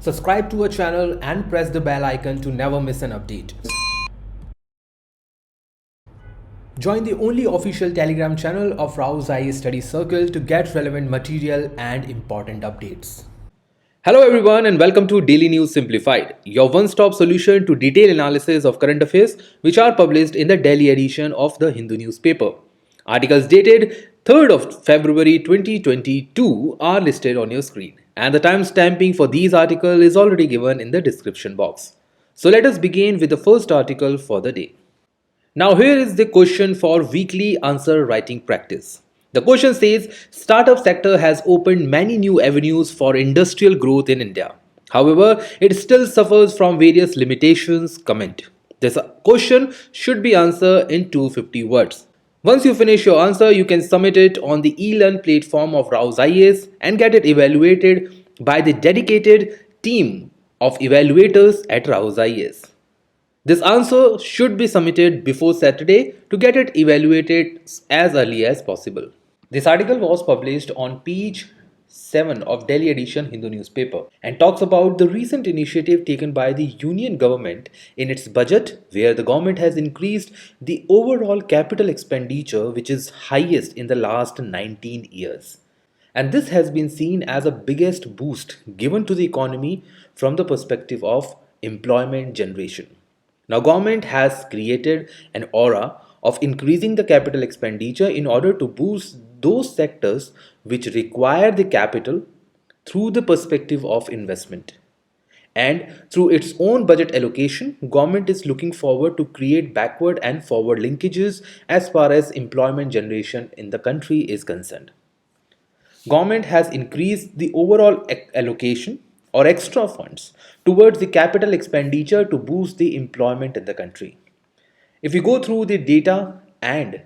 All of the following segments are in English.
Subscribe to our channel and press the bell icon to never miss an update. Join the only official Telegram channel of RAU'S IAS Study Circle to get relevant material and important updates. Hello everyone and welcome to Daily News Simplified, your one-stop solution to detailed analysis of current affairs which are published in the daily edition of the Hindu newspaper. Articles dated 3rd of February 2022 are listed on your screen, and the timestamping for these articles is already given in the description box. So let us begin with the first article for the day. Now here is the question for weekly answer writing practice. The question says, startup sector has opened many new avenues for industrial growth in India. However, it still suffers from various limitations. Comment. This question should be answered in 250 words. Once you finish your answer, you can submit it on the ELEARN platform of RAU'S IAS and get it evaluated by the dedicated team of evaluators at RAU'S IAS. This answer should be submitted before Saturday to get it evaluated as early as possible. This article was published on page 7 of Delhi edition Hindu newspaper and talks about the recent initiative taken by the union government in its budget, where the government has increased the overall capital expenditure, which is highest in the last 19 years. And this has been seen as a biggest boost given to the economy from the perspective of employment generation. Now, government has created an aura of increasing the capital expenditure in order to boost those sectors which require the capital through the perspective of investment. And through its own budget allocation, government is looking forward to create backward and forward linkages as far as employment generation in the country is concerned. Government has increased the overall allocation or extra funds towards the capital expenditure to boost the employment in the country. If we go through the data and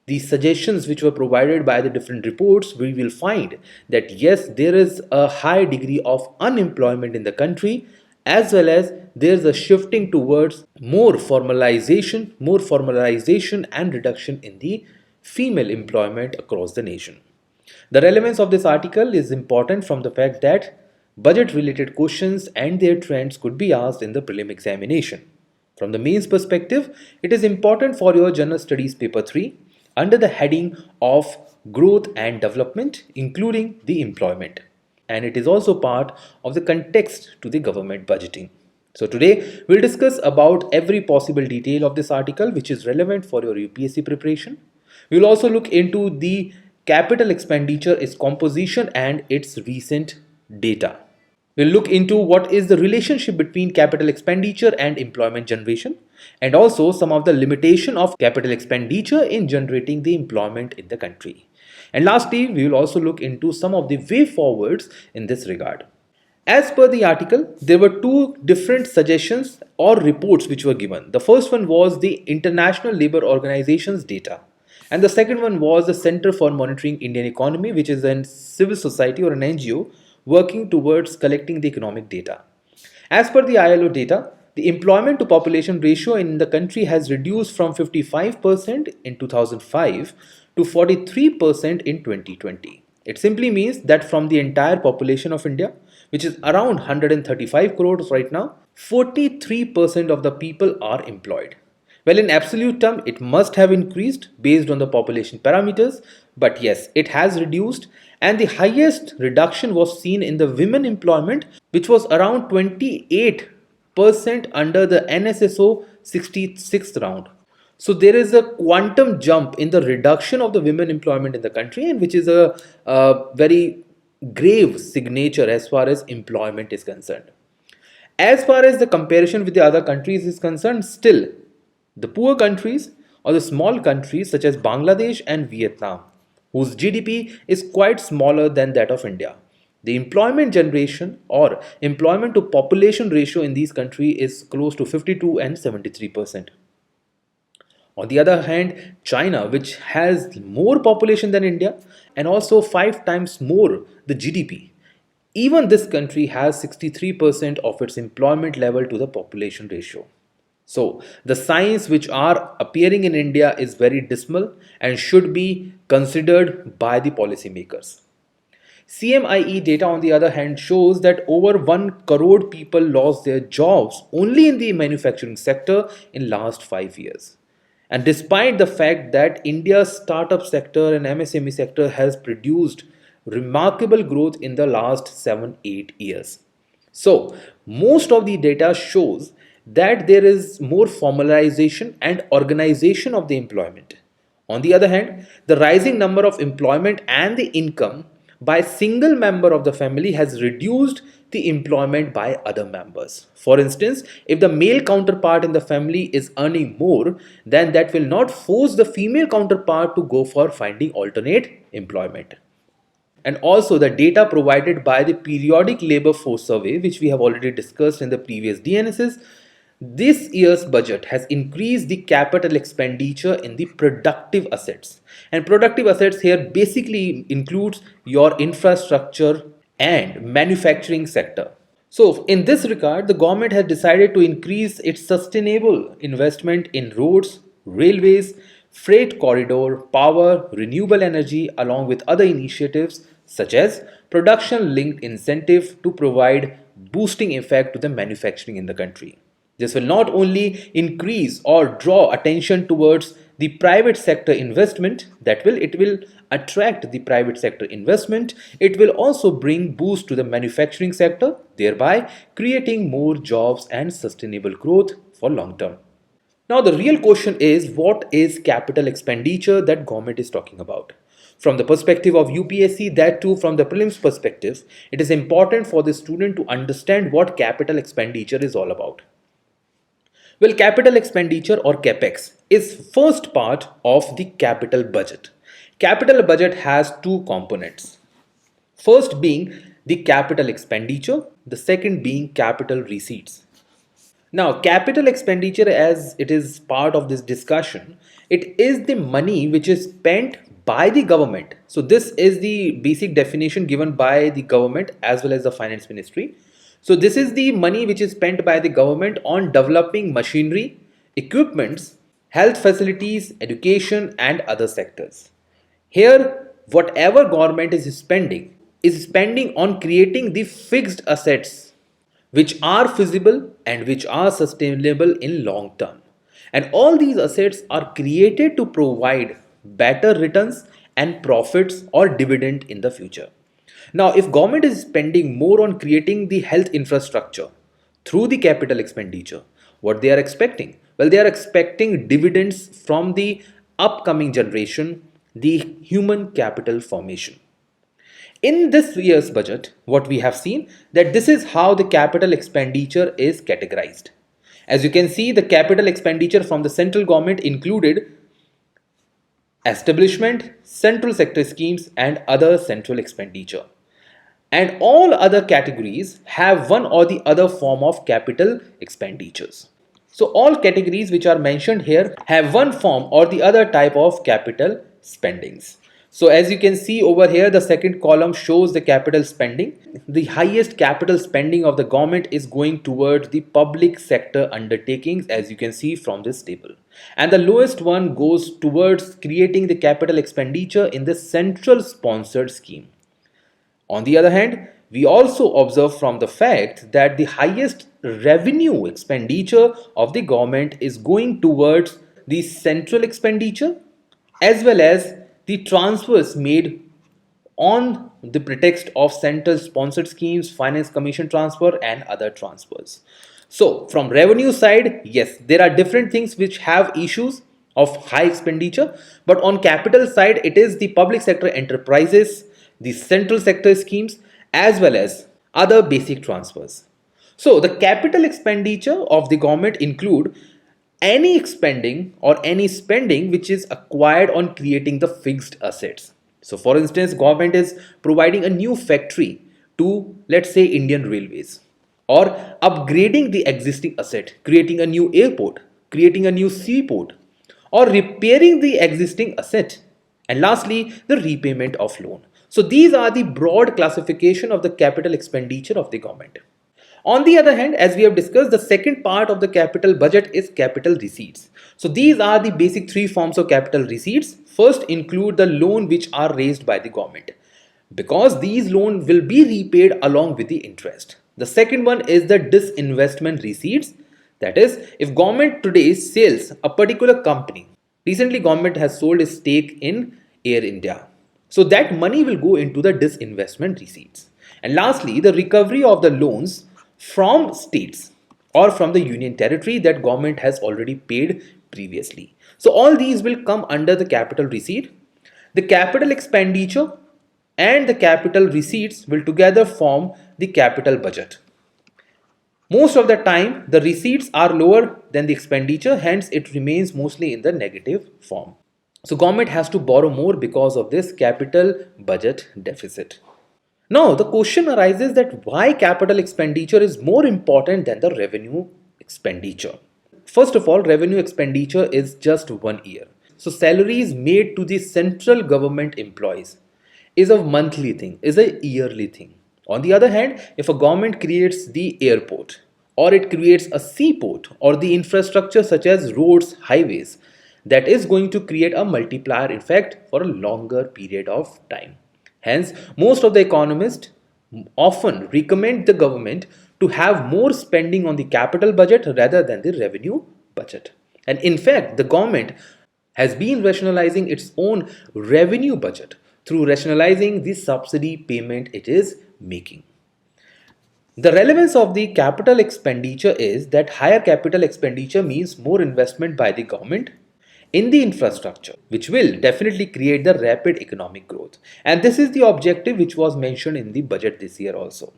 the suggestions which were provided by the different reports, we will find that yes, there is a high degree of unemployment in the country, as well as there is a shifting towards more formalization and reduction in the female employment across the nation. The relevance of this article is important from the fact that budget related questions and their trends could be asked in the prelim examination. From the mains perspective, it is important for your General Studies Paper 3 under the heading of growth and development, including the employment. And it is also part of the context to the government budgeting. So today we'll discuss about every possible detail of this article which is relevant for your UPSC preparation. We'll also look into the capital expenditure, its composition and its recent data. We'll look into what is the relationship between capital expenditure and employment generation, and also some of the limitation of capital expenditure in generating the employment in the country. And lastly, we will also look into some of the way forwards in this regard. As per the article, there were two different suggestions or reports which were given. The first one was the International Labour Organization's data, and the second one was the Center for Monitoring Indian Economy, which is a civil society or an NGO working towards collecting the economic data. As per the ILO data, the employment to population ratio in the country has reduced from 55% in 2005 to 43% in 2020. It simply means that from the entire population of India, which is around 135 crores right now, 43% of the people are employed. Well, in absolute term, it must have increased based on the population parameters, but yes, it has reduced, and the highest reduction was seen in the women employment, which was around 28% under the NSSO 66th round. So there is a quantum jump in the reduction of the women employment in the country, and which is a very grave signature as far as employment is concerned. As far as the comparison with the other countries is concerned, still the poor countries or the small countries such as Bangladesh and Vietnam, whose GDP is quite smaller than that of India, the employment generation or employment to population ratio in these countries is close to 52 and 73%. On the other hand, China, which has more population than India and also 5 times more the GDP, even this country has 63% of its employment level to the population ratio. So the signs which are appearing in India is very dismal and should be considered by the policymakers. CMIE data, on the other hand, shows that over 1 crore people lost their jobs only in the manufacturing sector in last 5 years. And despite the fact that India's startup sector and MSME sector has produced remarkable growth in the last 7-8 years. So, most of the data shows that there is more formalization and organization of the employment. On the other hand, the rising number of employment and the income by single member of the family has reduced the employment by other members. For instance, if the male counterpart in the family is earning more, then that will not force the female counterpart to go for finding alternate employment. And also the data provided by the periodic labor force survey, which we have already discussed in the previous DNSs, this year's budget has increased the capital expenditure in the productive assets. And productive assets here basically includes your infrastructure and manufacturing sector. So in this regard, the government has decided to increase its sustainable investment in roads, railways, freight corridor, power, renewable energy, along with other initiatives such as production linked incentive to provide boosting effect to the manufacturing in the country. This will not only increase or draw attention towards the private sector investment, it will attract the private sector investment. It will also bring boost to the manufacturing sector, thereby creating more jobs and sustainable growth for long term. Now the real question is, what is capital expenditure that government is talking about? From the perspective of UPSC, that too from the prelims perspective, it is important for the student to understand what capital expenditure is all about. Well, capital expenditure or capex is first part of the capital budget. Capital budget has two components. First being the capital expenditure, the second being capital receipts. Now, capital expenditure, as it is part of this discussion, it is the money which is spent by the government. So this is the basic definition given by the government as well as the finance ministry. So this is the money which is spent by the government on developing machinery, equipments, health facilities, education and other sectors. Here, whatever government is spending on creating the fixed assets which are feasible and which are sustainable in long term. And all these assets are created to provide better returns and profits or dividend in the future. Now, if government is spending more on creating the health infrastructure through the capital expenditure, what they are expecting? Well, they are expecting dividends from the upcoming generation, the human capital formation. In this year's budget, what we have seen that this is how the capital expenditure is categorized. As you can see, the capital expenditure from the central government included establishment, central sector schemes and other central expenditure. And all other categories have one or the other form of capital expenditures. So all categories which are mentioned here have one form or the other type of capital spendings. So as you can see over here, the second column shows the capital spending. The highest capital spending of the government is going towards the public sector undertakings, as you can see from this table. And the lowest one goes towards creating the capital expenditure in the central sponsored scheme. On the other hand, we also observe from the fact that the highest revenue expenditure of the government is going towards the central expenditure as well as the transfers made on the pretext of central sponsored schemes, finance commission transfer and other transfers. So from revenue side, yes, there are different things which have issues of high expenditure, but on capital side, it is the public sector enterprises, the central sector schemes as well as other basic transfers. So the capital expenditure of the government include any expending or any spending which is acquired on creating the fixed assets. So for instance, government is providing a new factory to, let's say, Indian Railways, or upgrading the existing asset, creating a new airport, creating a new seaport, or repairing the existing asset, and lastly the repayment of loan. So these are the broad classification of the capital expenditure of the government. On the other hand, as we have discussed, the second part of the capital budget is capital receipts. So these are the basic three forms of capital receipts. First include the loan which are raised by the government. because these loans will be repaid along with the interest. The second one is the disinvestment receipts. That is, if government today sells a particular company, recently government has sold a stake in Air India. So that money will go into the disinvestment receipts. And lastly, the recovery of the loans from states or from the union territory that government has already paid previously. So all these will come under the capital receipt. The capital expenditure and the capital receipts will together form the capital budget. Most of the time, the receipts are lower than the expenditure, hence it remains mostly in the negative form. So government has to borrow more because of this capital budget deficit. Now, the question arises that why capital expenditure is more important than the revenue expenditure. First of all, revenue expenditure is just 1 year. So salaries made to the central government employees is a monthly thing, is a yearly thing. On the other hand, if a government creates the airport or it creates a seaport or the infrastructure such as roads, highways, that is going to create a multiplier effect for a longer period of time. Hence, most of the economists often recommend the government to have more spending on the capital budget rather than the revenue budget. And in fact, the government has been rationalizing its own revenue budget through rationalizing the subsidy payment it is making. The relevance of the capital expenditure is that higher capital expenditure means more investment by the government in the infrastructure, which will definitely create the rapid economic growth. And this is the objective which was mentioned in the budget this year also.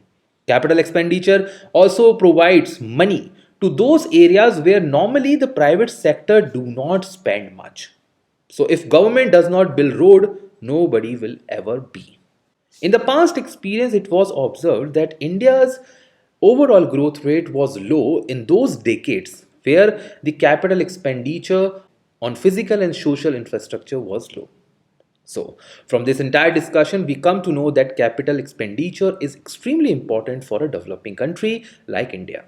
Capital expenditure also provides money to those areas where normally the private sector do not spend much. So if government does not build road, nobody will ever be. In the past experience, it was observed that India's overall growth rate was low in those decades where the capital expenditure on physical and social infrastructure was low. So, from this entire discussion, we come to know that capital expenditure is extremely important for a developing country like India.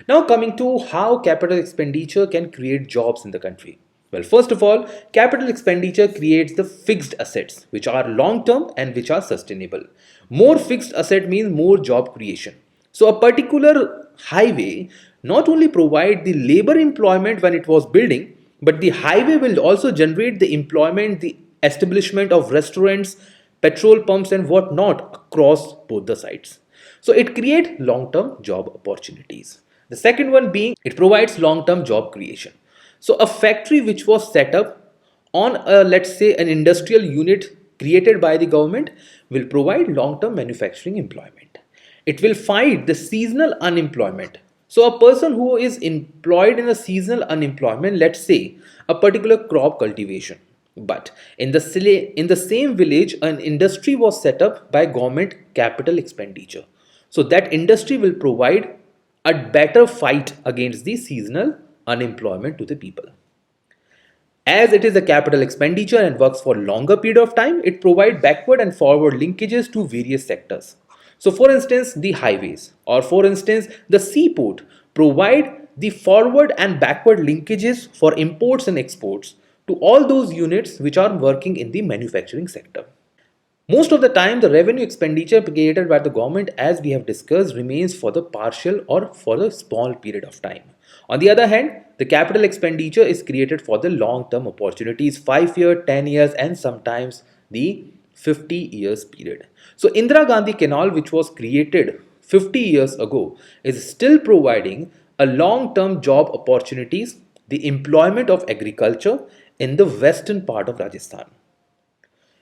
Now, coming to how capital expenditure can create jobs in the country. Well, first of all, capital expenditure creates the fixed assets, which are long term and which are sustainable. More fixed asset means more job creation. So, a particular highway not only provide the labor employment when it was building, but the highway will also generate the employment, the establishment of restaurants, petrol pumps, and whatnot across both the sites. So, it creates long term job opportunities. The second one being it provides long term job creation. So a factory which was set up on a, let's say, an industrial unit created by the government will provide long term manufacturing employment. It will fight the seasonal unemployment. So a person who is employed in a seasonal unemployment, let's say a particular crop cultivation, but in the same village an industry was set up by government capital expenditure. So that industry will provide a better fight against the seasonal unemployment to the people. As it is a capital expenditure and works for longer period of time, it provides backward and forward linkages to various sectors. So for instance, the highways or for instance, the seaport provide the forward and backward linkages for imports and exports to all those units which are working in the manufacturing sector. Most of the time, the revenue expenditure created by the government, as we have discussed, remains for the partial or for the small period of time. On the other hand, the capital expenditure is created for the long-term opportunities, 5 years, 10 years, and sometimes the 50 years period. So Indira Gandhi Canal, which was created 50 years ago, is still providing a long-term job opportunities, the employment of agriculture in the western part of Rajasthan.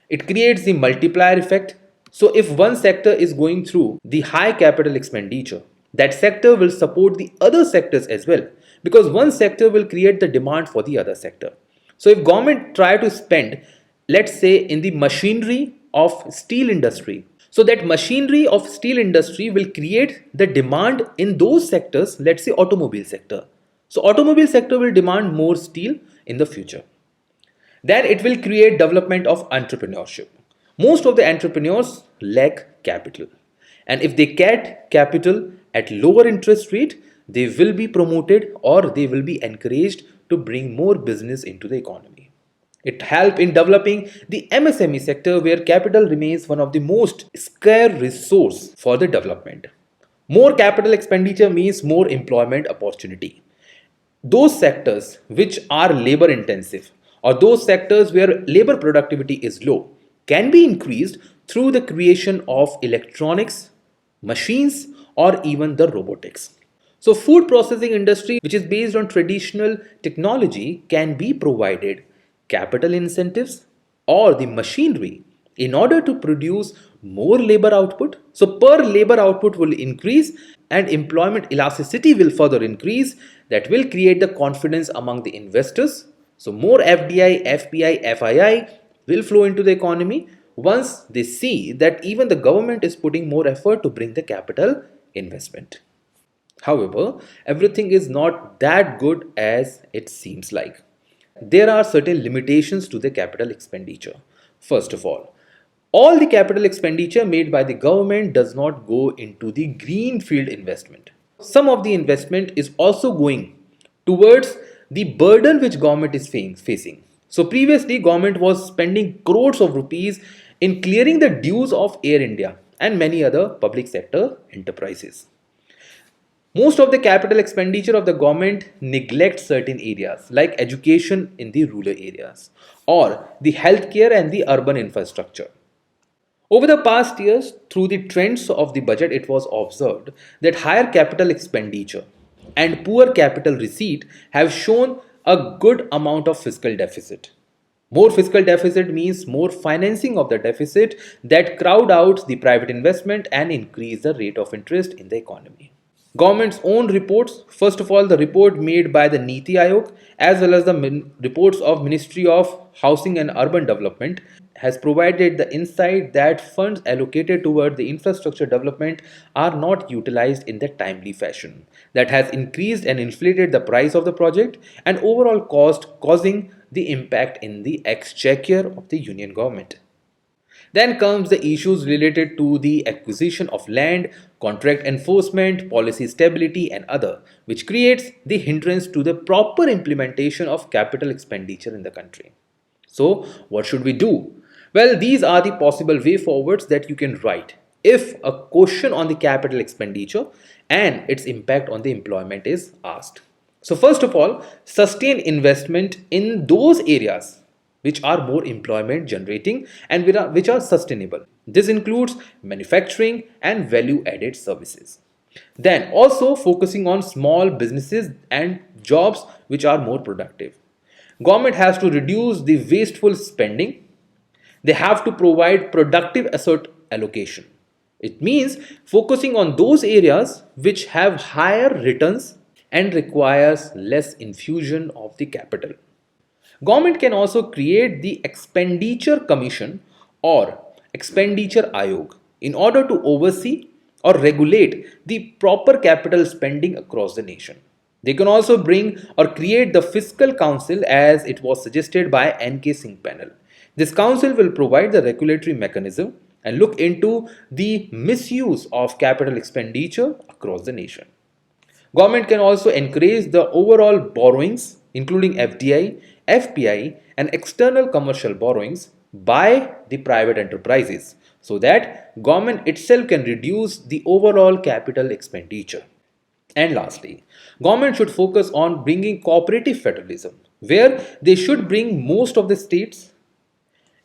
It creates the multiplier effect. So if one sector is going through the high capital expenditure, that sector will support the other sectors as well, because one sector will create the demand for the other sector. So if government try to spend, let's say in the machinery of steel industry, so that machinery of steel industry will create the demand in those sectors, let's say automobile sector. So automobile sector will demand more steel in the future. Then it will create development of entrepreneurship. Most of the entrepreneurs lack capital. And if they get capital at lower interest rate, they will be promoted or they will be encouraged to bring more business into the economy. It helps in developing the MSME sector where capital remains one of the most scarce resource for the development. More capital expenditure means more employment opportunity. Those sectors which are labor intensive or those sectors where labor productivity is low can be increased through the creation of electronics, machines or even the robotics. So food processing industry which is based on traditional technology can be provided capital incentives or the machinery in order to produce more labor output. So per labor output will increase and employment elasticity will further increase. That will create the confidence among the investors. So more FDI, FPI, FII will flow into the economy once they see that even the government is putting more effort to bring the capital investment. However, everything is not that good as it seems like. There are certain limitations to the capital expenditure. First of all the capital expenditure made by the government does not go into the greenfield investment. Some of the investment is also going towards the burden which government is facing. So previously government was spending crores of rupees in clearing the dues of Air India and many other public sector enterprises. Most of the capital expenditure of the government neglects certain areas like education in the rural areas or the healthcare and the urban infrastructure. Over the past years, through the trends of the budget, it was observed that higher capital expenditure and poor capital receipt have shown a good amount of fiscal deficit. More fiscal deficit means more financing of the deficit that crowd out the private investment and increase the rate of interest in the economy. Government's own reports, first of all, the report made by the Niti Aayog as well as the reports of Ministry of Housing and Urban Development has provided the insight that funds allocated toward the infrastructure development are not utilized in the timely fashion. That has increased and inflated the price of the project and overall cost, causing the impact in the exchequer of the union government. Then comes the issues related to the acquisition of land, contract enforcement, policy stability and other, which creates the hindrance to the proper implementation of capital expenditure in the country. So what should we do? Well, these are the possible way forwards that you can write if a question on the capital expenditure and its impact on the employment is asked. So first of all, sustain investment in those areas which are more employment generating and which are sustainable. This includes manufacturing and value added services. Then also focusing on small businesses and jobs which are more productive. Government has to reduce the wasteful spending. They have to provide productive asset allocation. It means focusing on those areas which have higher returns and requires less infusion of the capital. Government can also create the expenditure commission or expenditure ayog in order to oversee or regulate the proper capital spending across the nation. They can also bring or create the fiscal council as it was suggested by NK Singh panel. This council will provide the regulatory mechanism and look into the misuse of capital expenditure across the nation. Government can also encourage the overall borrowings, including FDI, FPI, and external commercial borrowings by the private enterprises so that government itself can reduce the overall capital expenditure. And lastly, government should focus on bringing cooperative federalism, where they should bring most of the states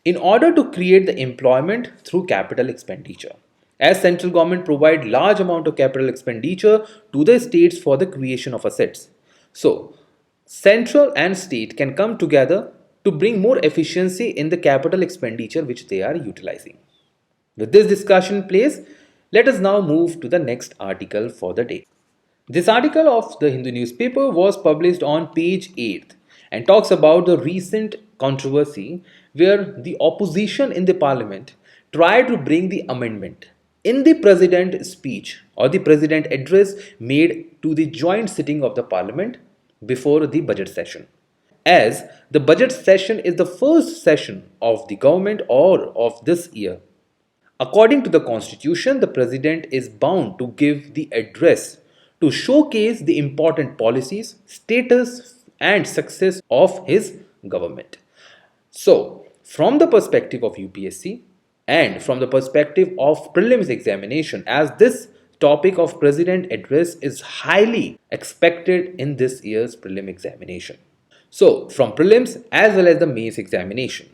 in order to create the employment through capital expenditure. As central government provide large amount of capital expenditure to the states for the creation of assets. So, central and state can come together to bring more efficiency in the capital expenditure which they are utilizing. With this discussion in place, let us now move to the next article for the day. This article of the Hindu newspaper was published on page 8 and talks about the recent controversy where the opposition in the parliament tried to bring the amendment in the president speech or the president address made to the joint sitting of the parliament before the budget session. As the budget session is the first session of the government or of this year, according to the constitution, the president is bound to give the address to showcase the important policies, status, and success of his government. So, from the perspective of UPSC and from the perspective of prelims examination, as this topic of president address is highly expected in this year's prelim examination. So, from prelims as well as the mains examination,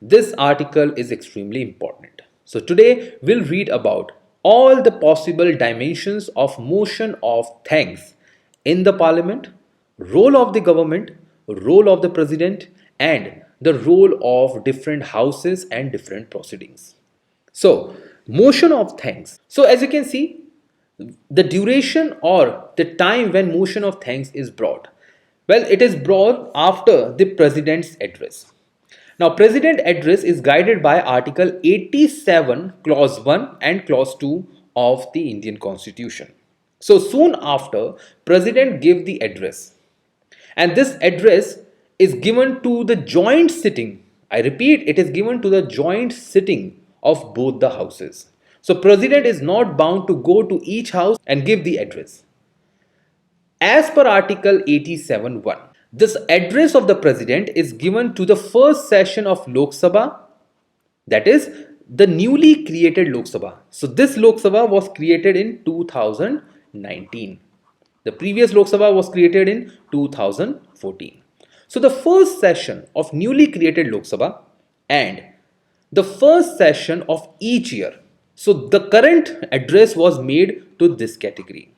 this article is extremely important. So, today we'll read about all the possible dimensions of motion of thanks in the parliament, role of the government, role of the president, and the role of different houses and different proceedings. So, motion of thanks. So, as you can see, the duration or the time when motion of thanks is brought. Well, it is brought after the president's address. Now, president address is guided by Article 87, Clause 1 and Clause 2 of the Indian Constitution. So, soon after, president give the address. And this address is given to the joint sitting. I repeat, it is given to the joint sitting of both the houses. So, president is not bound to go to each house and give the address. As per Article 87(1), this address of the president is given to the first session of Lok Sabha, that is the newly created Lok Sabha. So, this Lok Sabha was created in 2019. The previous Lok Sabha was created in 2014. So, the first session of newly created Lok Sabha and the first session of each year. So, the current address was made to this category.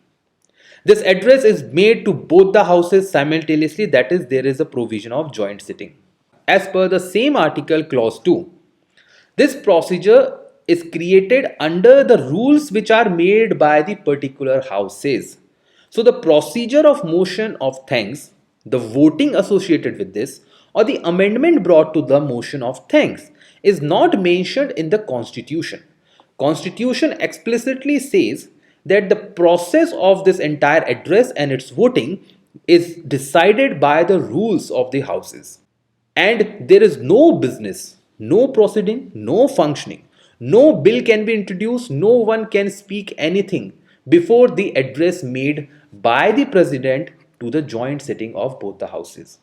This address is made to both the houses simultaneously, that is, there is a provision of joint sitting. As per the same article, clause 2, this procedure is created under the rules which are made by the particular houses. So, the procedure of motion of thanks, the voting associated with this, or the amendment brought to the motion of thanks is not mentioned in the Constitution. Constitution explicitly says that the process of this entire address and its voting is decided by the rules of the houses. And there is no business, no proceeding, no functioning, no bill can be introduced, no one can speak anything before the address made by the president to the joint sitting of both the houses.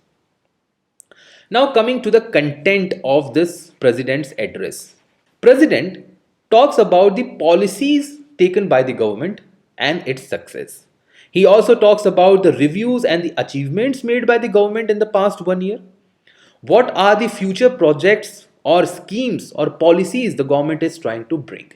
Now, coming to the content of this president's address. President talks about the policies taken by the government and its success. He also talks about the reviews and the achievements made by the government in the past 1 year. What are the future projects or schemes or policies the government is trying to bring?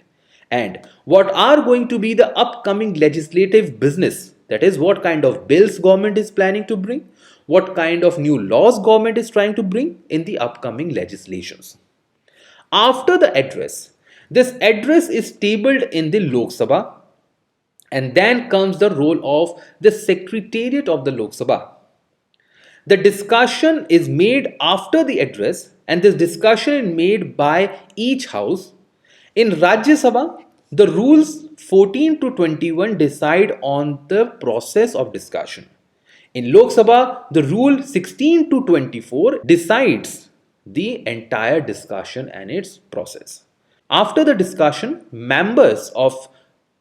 And what are going to be the upcoming legislative business? That is, what kind of bills government is planning to bring? What kind of new laws government is trying to bring in the upcoming legislations? After the address, this address is tabled in the Lok Sabha, and then comes the role of the Secretariat of the Lok Sabha. The discussion is made after the address, and this discussion is made by each house. In Rajya Sabha, the rules 14 to 21 decide on the process of discussion. In Lok Sabha, the rule 16 to 24 decides the entire discussion and its process. After the discussion, members of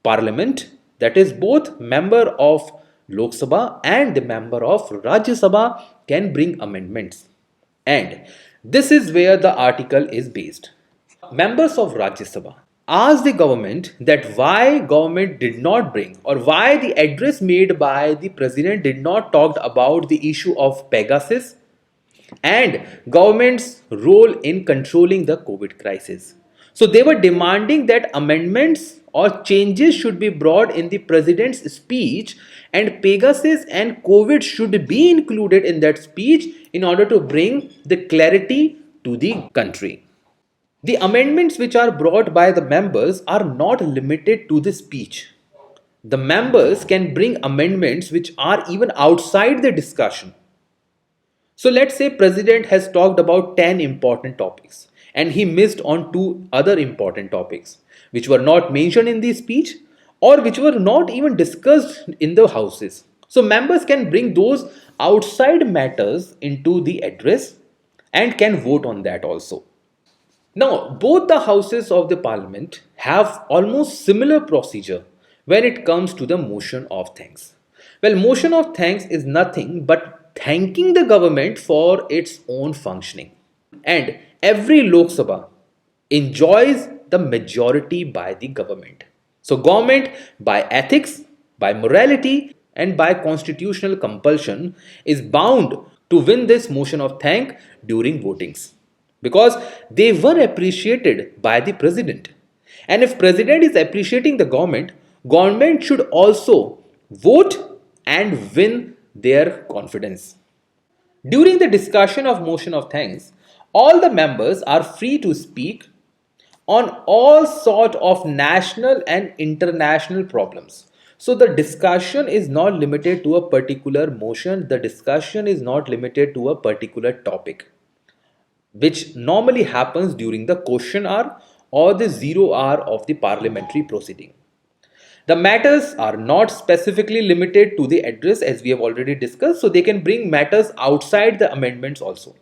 parliament, that is both member of Lok Sabha and the member of Rajya Sabha, can bring amendments. And this is where the article is based. Members of Rajya Sabha asked the government that why government did not bring, or why the address made by the president did not talk about the issue of Pegasus and government's role in controlling the COVID crisis. So they were demanding that amendments or changes should be brought in the president's speech, and Pegasus and COVID should be included in that speech in order to bring the clarity to the country. The amendments which are brought by the members are not limited to the speech. The members can bring amendments which are even outside the discussion. So let's say president has talked about 10 important topics and he missed on 2 other important topics which were not mentioned in the speech or which were not even discussed in the houses. So members can bring those outside matters into the address and can vote on that also. Now, both the houses of the parliament have almost similar procedure when it comes to the motion of thanks. Well, motion of thanks is nothing but thanking the government for its own functioning. And every Lok Sabha enjoys the majority by the government. So government by ethics, by morality and by constitutional compulsion is bound to win this motion of thank during votings because they were appreciated by the president. And if president is appreciating the government, government should also vote and win their confidence. During the discussion of motion of thanks, all the members are free to speak on all sort of national and international problems. So the discussion is not limited to a particular motion, the discussion is not limited to a particular topic, which normally happens during the question hour or the 0 hour of the parliamentary proceeding. The matters are not specifically limited to the address as we have already discussed, so they can bring matters outside the amendments also.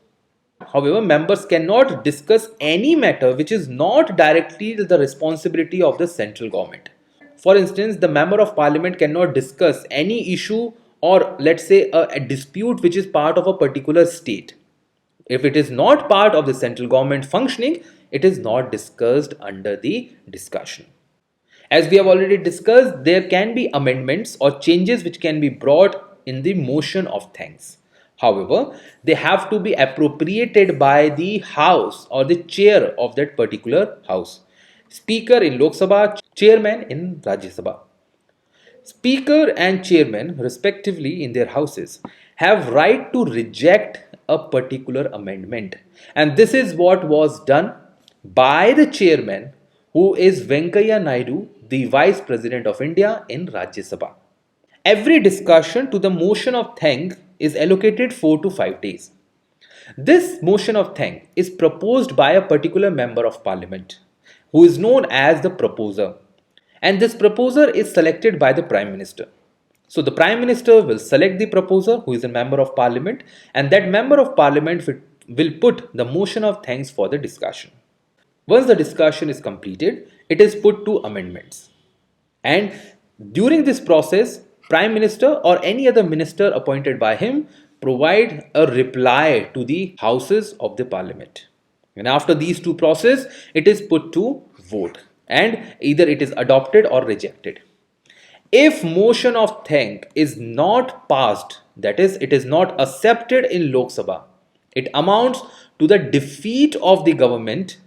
However, members cannot discuss any matter which is not directly the responsibility of the central government. For instance, the member of parliament cannot discuss any issue or let's say a dispute which is part of a particular state. If it is not part of the central government functioning, it is not discussed under the discussion. As we have already discussed, there can be amendments or changes which can be brought in the motion of thanks. However, they have to be appropriated by the house or the chair of that particular house. Speaker in Lok Sabha, chairman in Rajya Sabha. Speaker and chairman respectively in their houses have right to reject a particular amendment, and this is what was done by the chairman, who is Venkaiah Naidu, the Vice President of India in Rajya Sabha. Every discussion to the motion of thank is allocated 4 to 5 days. This motion of thank is proposed by a particular member of parliament who is known as the proposer, and this proposer is selected by the Prime Minister. So the Prime Minister will select the proposer who is a member of parliament, and that member of parliament will put the motion of thanks for the discussion. Once the discussion is completed, it is put to amendments. And during this process, Prime Minister or any other minister appointed by him provide a reply to the houses of the parliament. And after these two processes, it is put to vote and either it is adopted or rejected. If motion of thank is not passed, that is, it is not accepted in Lok Sabha, it amounts to the defeat of the government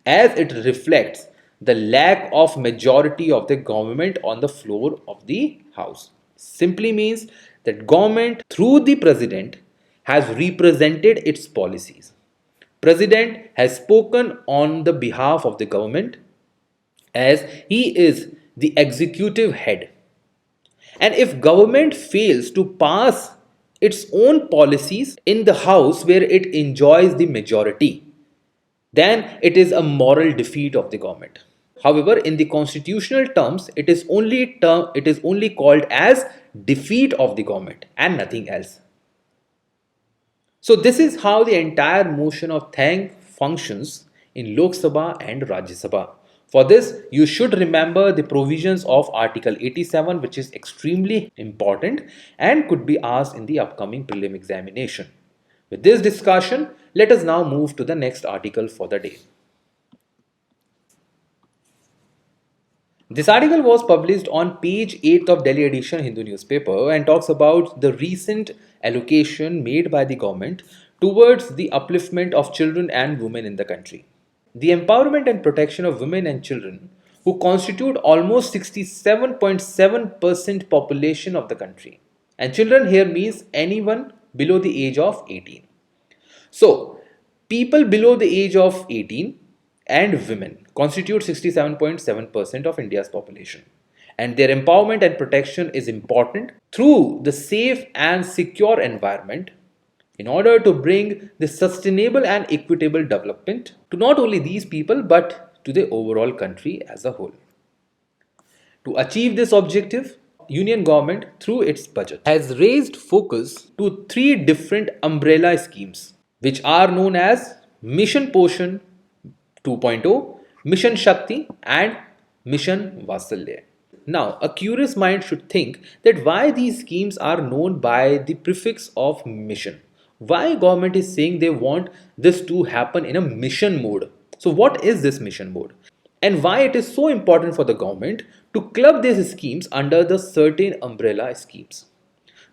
as it reflects the lack of majority of the government on the floor of the house. Simply means that government through the president has represented its policies. President has spoken on the behalf of the government as he is the executive head. And if government fails to pass its own policies in the house where it enjoys the majority, then it is a moral defeat of the government. However, in the constitutional terms, it is only called as defeat of the government and nothing else. So this is how the entire motion of thank functions in Lok Sabha and Rajya Sabha. For this, you should remember the provisions of Article 87, which is extremely important and could be asked in the upcoming prelim examination. With this discussion, let us now move to the next article for the day. This article was published on page 8 of Delhi edition Hindu newspaper and talks about the recent allocation made by the government towards the upliftment of children and women in the country. The empowerment and protection of women and children, who constitute almost 67.7% population of the country. And children here means anyone below the age of 18. So, people below the age of 18 and women constitute 67.7% of India's population. And their empowerment and protection is important through the safe and secure environment in order to bring the sustainable and equitable development to not only these people but to the overall country as a whole. To achieve this objective, Union government through its budget has raised focus to three different umbrella schemes which are known as Mission Poshan 2.0, Mission Shakti and Mission Vasalya. Now, a curious mind should think that why these schemes are known by the prefix of mission. Why government is saying they want this to happen in a mission mode? So what is this mission mode? And why it is so important for the government to club these schemes under the certain umbrella schemes?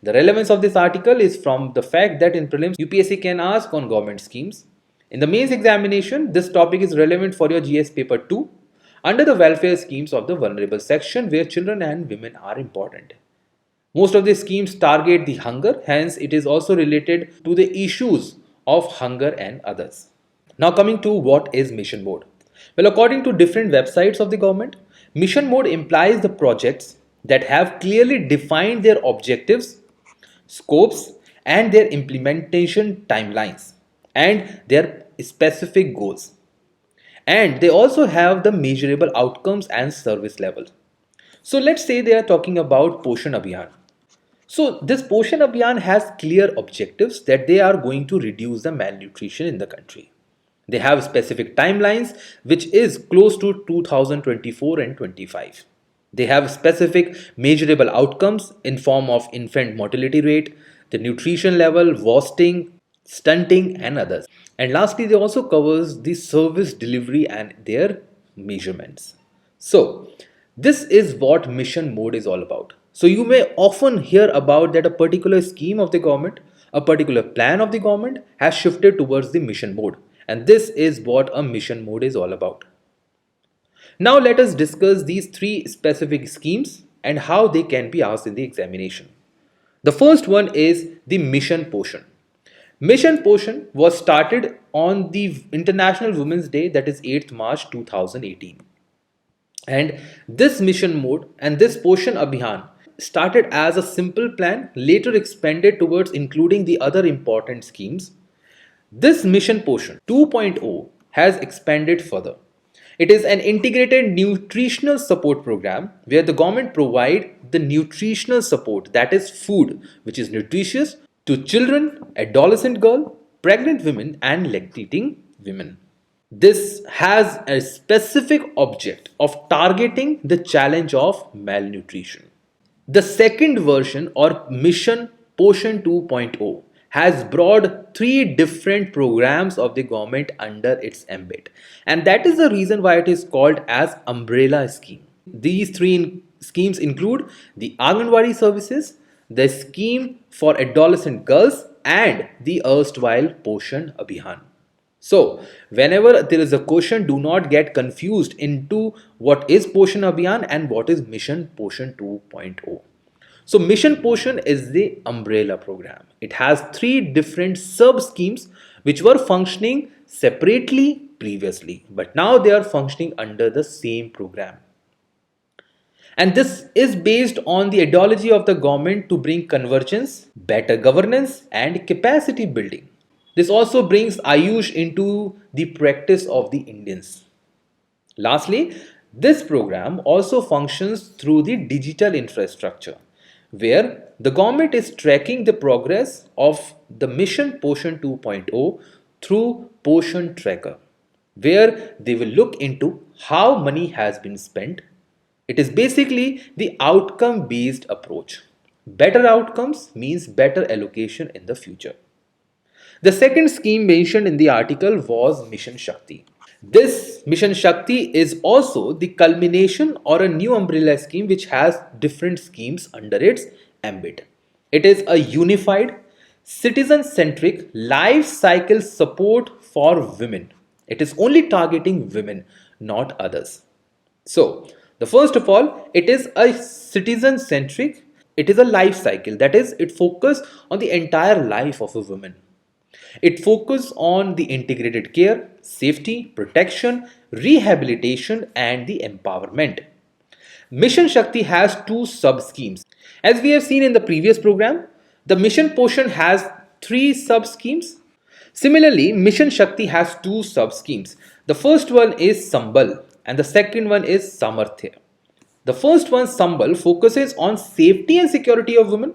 The relevance of this article is from the fact that in prelims, UPSC can ask on government schemes. In the mains examination, this topic is relevant for your GS paper 2 under the welfare schemes of the vulnerable section where children and women are important. Most of the schemes target the hunger, hence it is also related to the issues of hunger and others. Now coming to what is mission mode. Well, according to different websites of the government, mission mode implies the projects that have clearly defined their objectives, scopes and their implementation timelines and their specific goals. And they also have the measurable outcomes and service level. So let's say they are talking about Poshan Abhiyan. So this Poshan Abhiyan has clear objectives that they are going to reduce the malnutrition in the country. They have specific timelines which is close to 2024 and 25. They have specific measurable outcomes in form of infant mortality rate, the nutrition level, wasting, stunting and others. And lastly, they also covers the service delivery and their measurements. So this is what mission mode is all about. So you may often hear about that a particular scheme of the government, a particular plan of the government has shifted towards the mission mode. And this is what a mission mode is all about. Now let us discuss these three specific schemes and how they can be asked in the examination. The first one is the Mission Poshan. Mission Poshan was started on the International Women's Day, that is 8th March 2018. And this mission mode and this Poshan Abhiyan started as a simple plan, later expanded towards including the other important schemes. This Mission Poshan 2.0 has expanded further. It is an integrated nutritional support program where the government provide the nutritional support, that is food which is nutritious, to children, adolescent girl, pregnant women and lactating women. This has a specific object of targeting the challenge of malnutrition. The second version or Mission Poshan 2.0 has brought three different programs of the government under its ambit, and that is the reason why it is called as umbrella scheme. These three schemes include the Anganwadi services, the scheme for adolescent girls and the erstwhile Poshan Abhiyan. So whenever there is a question, do not get confused into what is Poshan Abhiyan and what is Mission Poshan 2.0. So Mission Poshan is the umbrella program. It has three different sub schemes which were functioning separately previously, but now they are functioning under the same program. And this is based on the ideology of the government to bring convergence, better governance and capacity building. This also brings Ayush into the practice of the Indians. Lastly, this program also functions through the digital infrastructure, where the government is tracking the progress of the Mission Poshan 2.0 through Poshan Tracker, where they will look into how money has been spent. It is basically the outcome based approach. Better outcomes means better allocation in the future. The second scheme mentioned in the article was Mission Shakti. This Mission Shakti is also the culmination or a new umbrella scheme which has different schemes under its ambit. It is a unified, citizen-centric life cycle support for women. It is only targeting women, not others. So, the first of all, it is a citizen-centric, it is a life cycle. That is, it focuses on the entire life of a woman. It focuses on the integrated care, safety, protection, rehabilitation and the empowerment. Mission Shakti has two sub-schemes. As we have seen in the previous program, the Mission Poshan has three sub-schemes. Similarly, Mission Shakti has two sub-schemes. The first one is Sambal and the second one is Samarthya. The first one, Sambal, focuses on safety and security of women,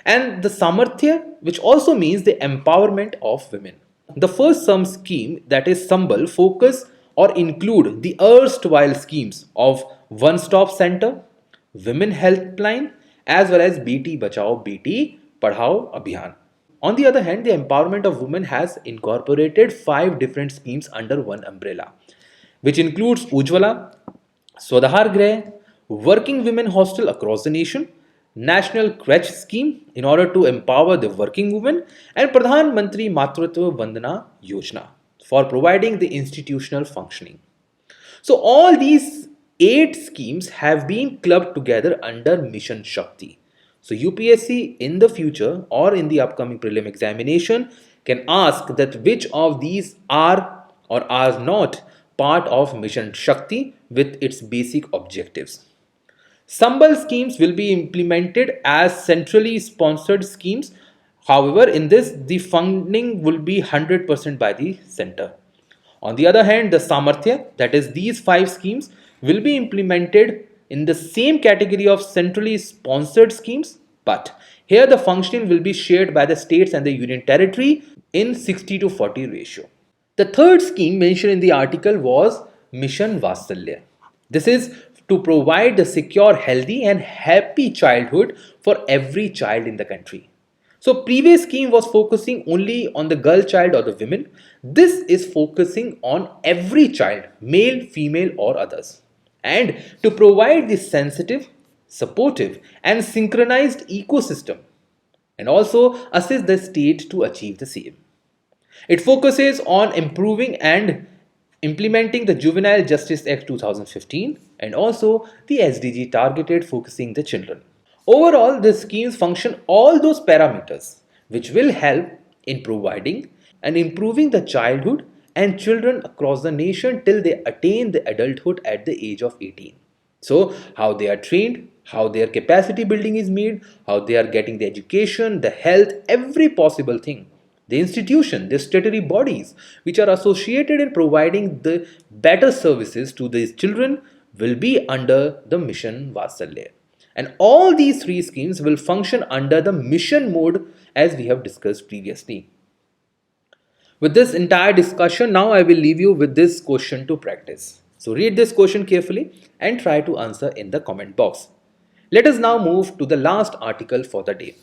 and the Samarthya, which also means the empowerment of women. The first sum scheme, that is Sambal, focus or include the erstwhile schemes of one-stop center, women helpline, as well as Beti Bachao Beti Padhao Abhiyan. On the other hand, the empowerment of women has incorporated 5 different schemes under one umbrella, which includes Ujjwala, Swadhar Greh, working women hostel across the nation, National Crèche Scheme in order to empower the working women, and Pradhan Mantri Matritva Vandana Yojana for providing the institutional functioning. So all these 8 schemes have been clubbed together under Mission Shakti. So UPSC in the future or in the upcoming prelim examination can ask that which of these are or are not part of Mission Shakti with its basic objectives. Sambal schemes will be implemented as centrally sponsored schemes. However, in this, the funding will be 100% by the center. On the other hand, the Samarthya, that is, these 5 schemes, will be implemented in the same category of centrally sponsored schemes, but here the functioning will be shared by the states and the union territory in 60 to 40 ratio. The third scheme mentioned in the article was Mission Vasalya. This is to provide the secure, healthy, and happy childhood for every child in the country. So, previous scheme was focusing only on the girl child or the women. This is focusing on every child, male, female, or others, and to provide the sensitive, supportive, and synchronized ecosystem, and also assist the state to achieve the same. It focuses on improving and implementing the Juvenile Justice Act 2015 and also the SDG targeted focusing the children. Overall, the schemes function all those parameters which will help in providing and improving the childhood and children across the nation till they attain the adulthood at the age of 18. So, how they are trained, how their capacity building is made, how they are getting the education, the health, every possible thing. The institution, the statutory bodies which are associated in providing the better services to these children will be under the Mission Vasalya. And all these 3 schemes will function under the mission mode as we have discussed previously. With this entire discussion, now I will leave you with this question to practice. So read this question carefully and try to answer in the comment box. Let us now move to the last article for the day.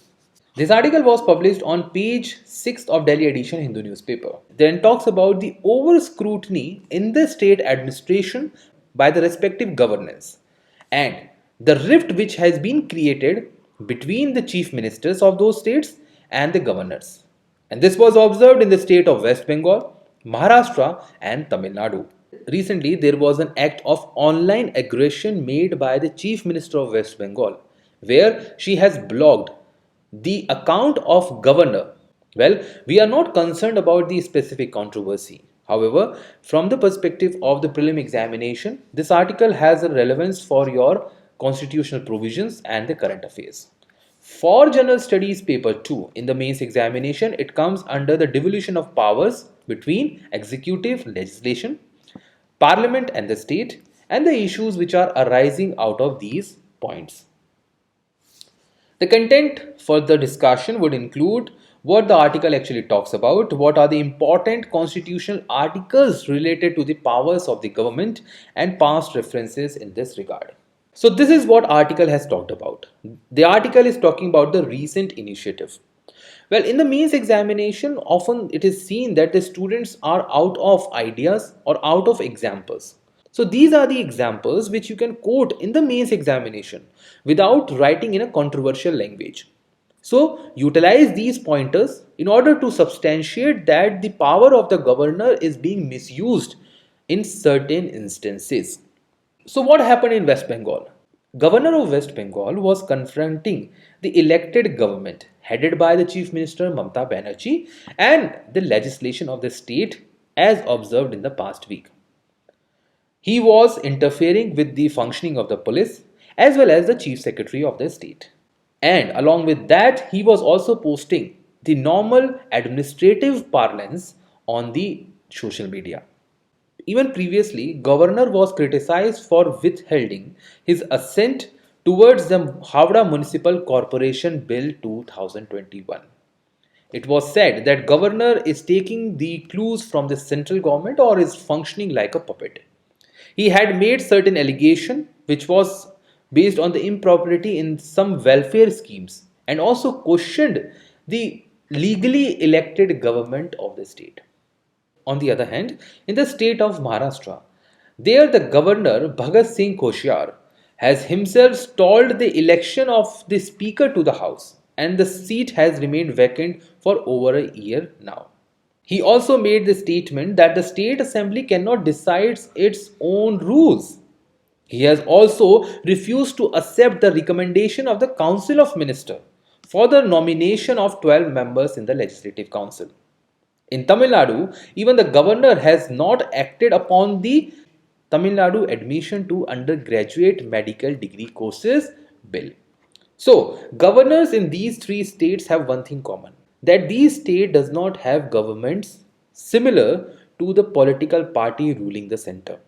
This article was published on page 6 of Delhi edition Hindu newspaper. Then talks about the over scrutiny in the state administration by the respective governance and the rift which has been created between the chief ministers of those states and the governors. And this was observed in the state of West Bengal, Maharashtra, and Tamil Nadu. Recently, there was an act of online aggression made by the chief minister of West Bengal, where she has blocked the account of governor. Well, we are not concerned about the specific controversy. However, from the perspective of the prelim examination, this article has a relevance for your constitutional provisions and the current affairs. For General Studies Paper 2 in the mains examination, it comes under the devolution of powers between executive, legislation, parliament and the state, and the issues which are arising out of these points. The content for the discussion would include what the article actually talks about, what are the important constitutional articles related to the powers of the government, and past references in this regard. So this is what article has talked about. The article is talking about the recent initiative. Well, in the mains examination, often it is seen that the students are out of ideas or out of examples. So these are the examples which you can quote in the mains examination without writing in a controversial language. So utilize these pointers in order to substantiate that the power of the governor is being misused in certain instances. So what happened in West Bengal? Governor of West Bengal was confronting the elected government headed by the Chief Minister Mamata Banerjee and the legislation of the state as observed in the past week. He was interfering with the functioning of the police as well as the Chief Secretary of the state. And along with that, he was also posting the normal administrative parlance on the social media. Even previously, Governor was criticized for withholding his assent towards the Havda Municipal Corporation Bill 2021. It was said that Governor is taking the clues from the central government or is functioning like a puppet. He had made certain allegation which was based on the impropriety in some welfare schemes and also questioned the legally elected government of the state. On the other hand, in the state of Maharashtra, there the governor Bhagat Singh Koshyar has himself stalled the election of the speaker to the house, and the seat has remained vacant for over a year now. He also made the statement that the state assembly cannot decide its own rules. He has also refused to accept the recommendation of the Council of Ministers for the nomination of 12 members in the Legislative Council. In Tamil Nadu, even the governor has not acted upon the Tamil Nadu admission to undergraduate medical degree courses bill. So, governors in these three states have one thing common, that these states does not have governments similar to the political party ruling the center.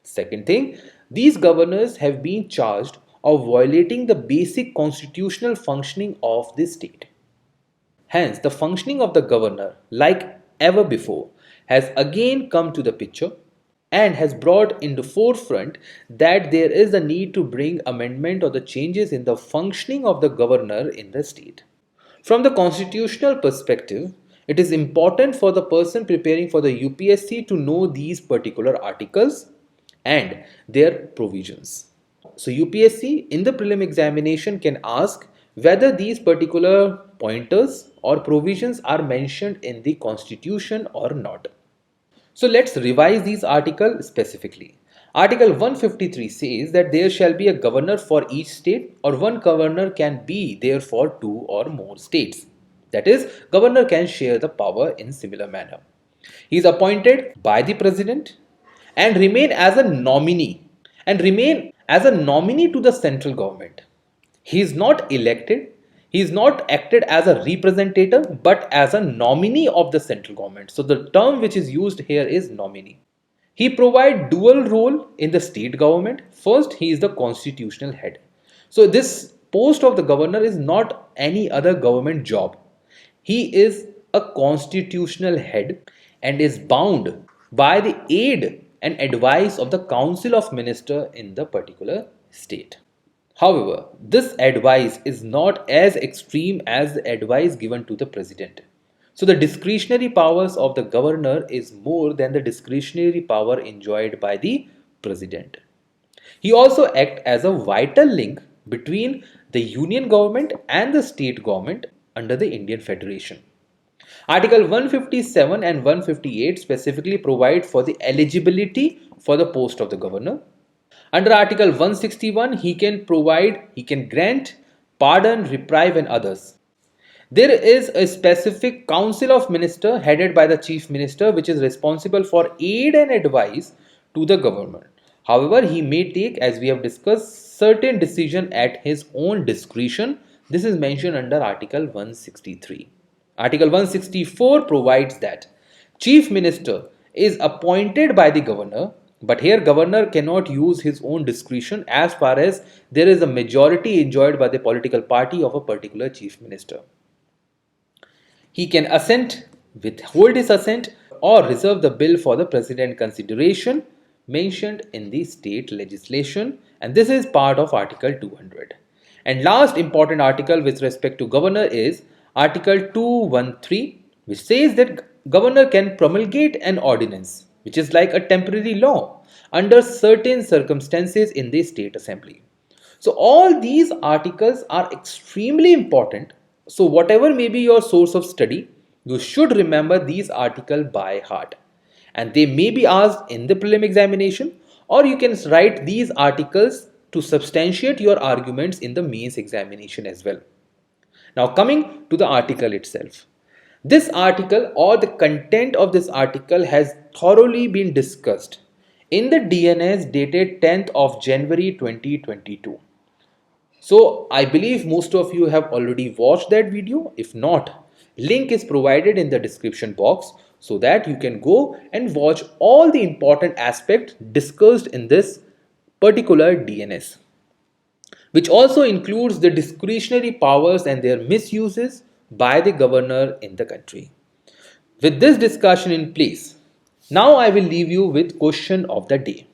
Second thing, these governors have been charged of violating the basic constitutional functioning of the state. Hence, the functioning of the governor, like ever before, has again come to the picture and has brought in the forefront that there is a need to bring amendment or the changes in the functioning of the governor in the state. From the constitutional perspective, it is important for the person preparing for the UPSC to know these particular articles and their provisions. So UPSC in the prelim examination can ask whether these particular pointers or provisions are mentioned in the constitution or not. So let's revise these articles specifically. Article 153 says that there shall be a governor for each state, or one governor can be there for two or more states. That is, governor can share the power in similar manner. He is appointed by the president and remain as a nominee to the central government. He is not elected, he is not acted as a representative but as a nominee of the central government. So the term which is used here is nominee. He provides dual role in the state government. First, he is the constitutional head. So this post of the governor is not any other government job. He is a constitutional head and is bound by the aid and advice of the Council of Ministers in the particular state. However, this advice is not as extreme as the advice given to the president. So the discretionary powers of the governor is more than the discretionary power enjoyed by the president. He also acts as a vital link between the union government and the state government under the Indian Federation. Article 157 and 158 specifically provide for the eligibility for the post of the governor. Under Article 161, he can grant pardon, reprieve and others. There is a specific Council of Ministers headed by the Chief Minister which is responsible for aid and advice to the government. However, he may take, as we have discussed, certain decision at his own discretion. This is mentioned under Article 163. Article 164 provides that Chief Minister is appointed by the governor, but here governor cannot use his own discretion as far as there is a majority enjoyed by the political party of a particular Chief Minister. He can assent, withhold his assent, or reserve the bill for the president consideration mentioned in the state legislation, and this is part of Article 200. And last important article with respect to governor is Article 213, which says that governor can promulgate an ordinance, which is like a temporary law, under certain circumstances in the state assembly. So all these articles are extremely important. So whatever may be your source of study, you should remember these articles by heart. And they may be asked in the prelim examination, or you can write these articles to substantiate your arguments in the mains examination as well. Now coming to the article itself. This article or the content of this article has thoroughly been discussed in the DNS dated 10th of January 2022. So I believe most of you have already watched that video. If not, link is provided in the description box so that you can go and watch all the important aspects discussed in this particular DNS, which also includes the discretionary powers and their misuses by the governor in the country. With this discussion in place, now I will leave you with question of the day.